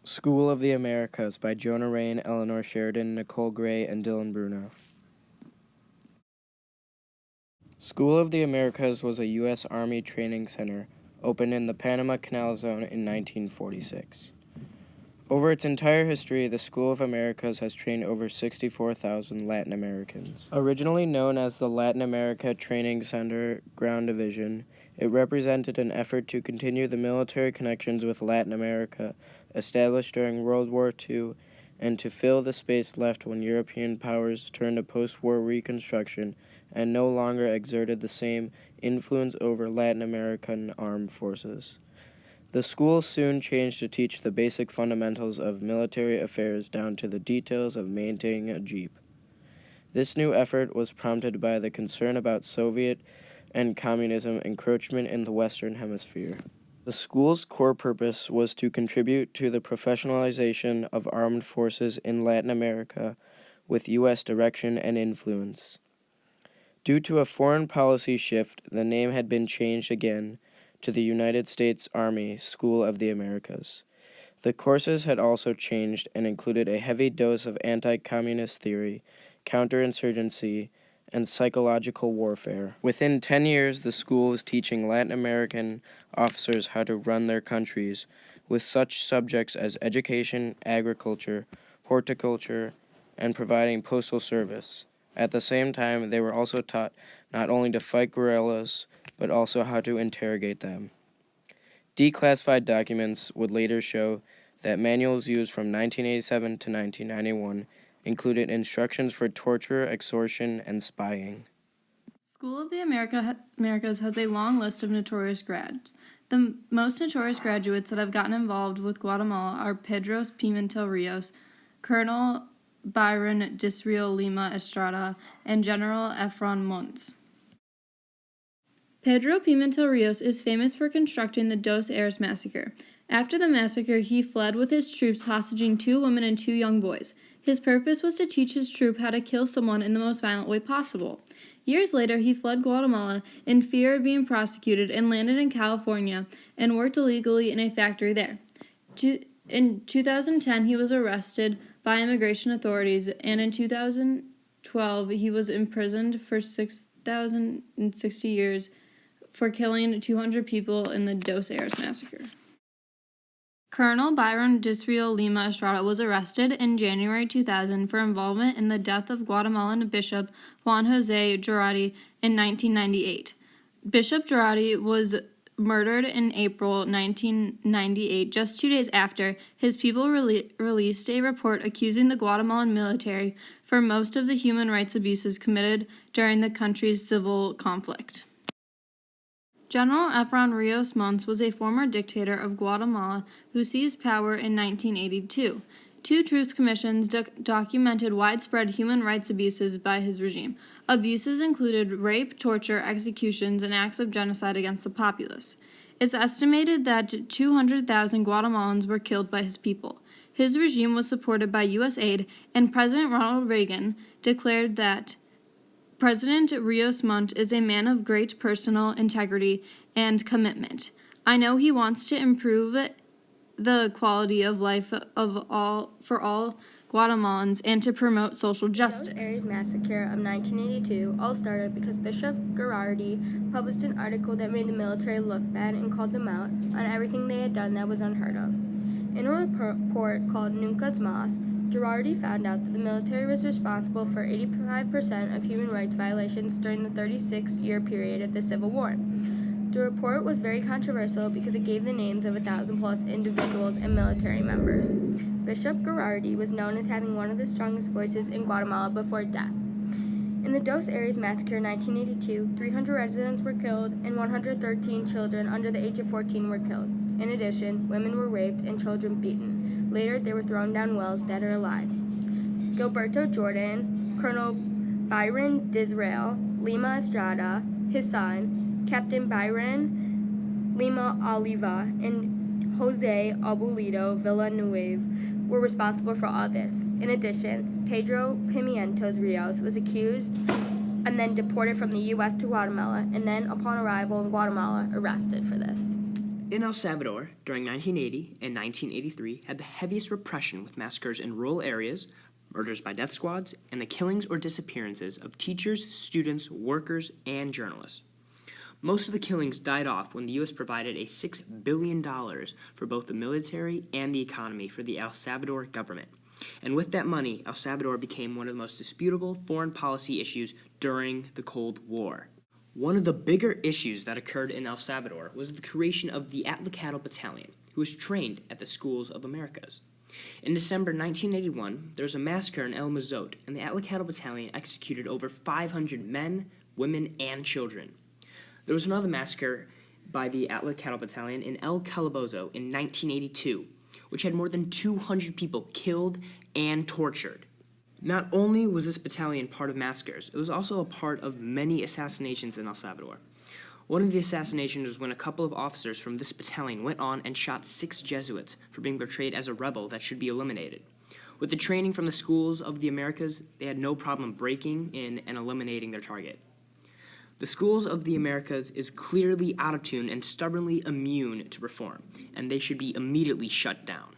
School of the Americas by Jonah Rain, Eleanor Sheridan, Nicole Gray, and Dylan Bruno. School of the Americas was a U.S. Army training center opened in the Panama Canal Zone in 1946. Over its entire history, the School of Americas has trained over 64,000 Latin Americans. Originally known as the Latin America Training Center Ground Division, it represented an effort to continue the military connections with Latin America established during World War II and to fill the space left when European powers turned to post-war reconstruction and no longer exerted the same influence over Latin American armed forces. The school soon changed to teach the basic fundamentals of military affairs down to the details of maintaining a jeep. This new effort was prompted by the concern about Soviet and communism encroachment in the Western Hemisphere. The school's core purpose was to contribute to the professionalization of armed forces in Latin America with U.S. direction and influence. Due to a foreign policy shift, the name had been changed again to the United States Army School of the Americas. The courses had also changed and included a heavy dose of anti-communist theory, counterinsurgency, and psychological warfare. Within 10 years, the school was teaching Latin American officers how to run their countries with such subjects as education, agriculture, horticulture, and providing postal service. At the same time, they were also taught not only to fight guerrillas, but also how to interrogate them. Declassified documents would later show that manuals used from 1987 to 1991 included instructions for torture, extortion, and spying. School of the Americas has a long list of notorious grads. The most notorious graduates that have gotten involved with Guatemala are Pedro Pimentel Rios, Colonel Byron Disreal Lima Estrada, and General Efron Mons. Pedro Pimentel Rios is famous for constructing the Dos Eres massacre. After the massacre, he fled with his troops, hostage 2 women and 2 young boys. His purpose was to teach his troop how to kill someone in the most violent way possible. Years later, he fled Guatemala in fear of being prosecuted and landed in California and worked illegally in a factory there. In 2010, he was arrested by immigration authorities, and in 2012, he was imprisoned for 6,060 years for killing 200 people in the Dos Eres massacre. Colonel Byron Disreal Lima Estrada was arrested in January 2000 for involvement in the death of Guatemalan Bishop Juan Jose Girardi in 1998. Bishop Girardi was murdered in April 1998, just 2 days after his people released a report accusing the Guatemalan military for most of the human rights abuses committed during the country's civil conflict. General Efron Rios Mons was a former dictator of Guatemala who seized power in 1982. 2 truth commissions documented widespread human rights abuses by his regime. Abuses included rape, torture, executions, and acts of genocide against the populace. It's estimated that 200,000 Guatemalans were killed by his people. His regime was supported by U.S. aid, and President Ronald Reagan declared that President Rios Montt is a man of great personal integrity and commitment. I know he wants to improve the quality of life for all Guatemalans and to promote social justice. The Dos Eres massacre of 1982 all started because Bishop Girardi published an article that made the military look bad and called them out on everything they had done that was unheard of. In a report called Nunca Más, Girardi found out that the military was responsible for 85% of human rights violations during the 36-year period of the Civil War. The report was very controversial because it gave the names of 1,000+ individuals and military members. Bishop Girardi was known as having one of the strongest voices in Guatemala before death. In the Dos Eres massacre in 1982, 300 residents were killed and 113 children under the age of 14 were killed. In addition, women were raped and children beaten. Later, they were thrown down wells, dead or alive. Gilberto Jordan, Colonel Byron Disrael Lima Estrada, his son, Captain Byron Lima Oliva, and Jose Abuelito Villanueva were responsible for all this. In addition, Pedro Pimientos Rios was accused and then deported from the U.S. to Guatemala, and then, upon arrival in Guatemala, arrested for this. In El Salvador, during 1980 and 1983, had the heaviest repression with massacres in rural areas, murders by death squads, and the killings or disappearances of teachers, students, workers, and journalists. Most of the killings died off when the U.S. provided a $6 billion for both the military and the economy for the El Salvador government. And with that money, El Salvador became one of the most disputable foreign policy issues during the Cold War. One of the bigger issues that occurred in El Salvador was the creation of the Atlicado Battalion, who was trained at the Schools of Americas. In December 1981, there was a massacre in El Mozote, and the Atlicado Battalion executed over 500 men, women, and children. There was another massacre by the Atlicado Battalion in El Calabozo in 1982, which had more than 200 people killed and tortured. Not only was this battalion part of massacres, it was also a part of many assassinations in El Salvador. One of the assassinations was when a couple of officers from this battalion went on and shot 6 Jesuits for being portrayed as a rebel that should be eliminated. With the training from the Schools of the Americas, they had no problem breaking in and eliminating their target. The Schools of the Americas is clearly out of tune and stubbornly immune to reform, and they should be immediately shut down.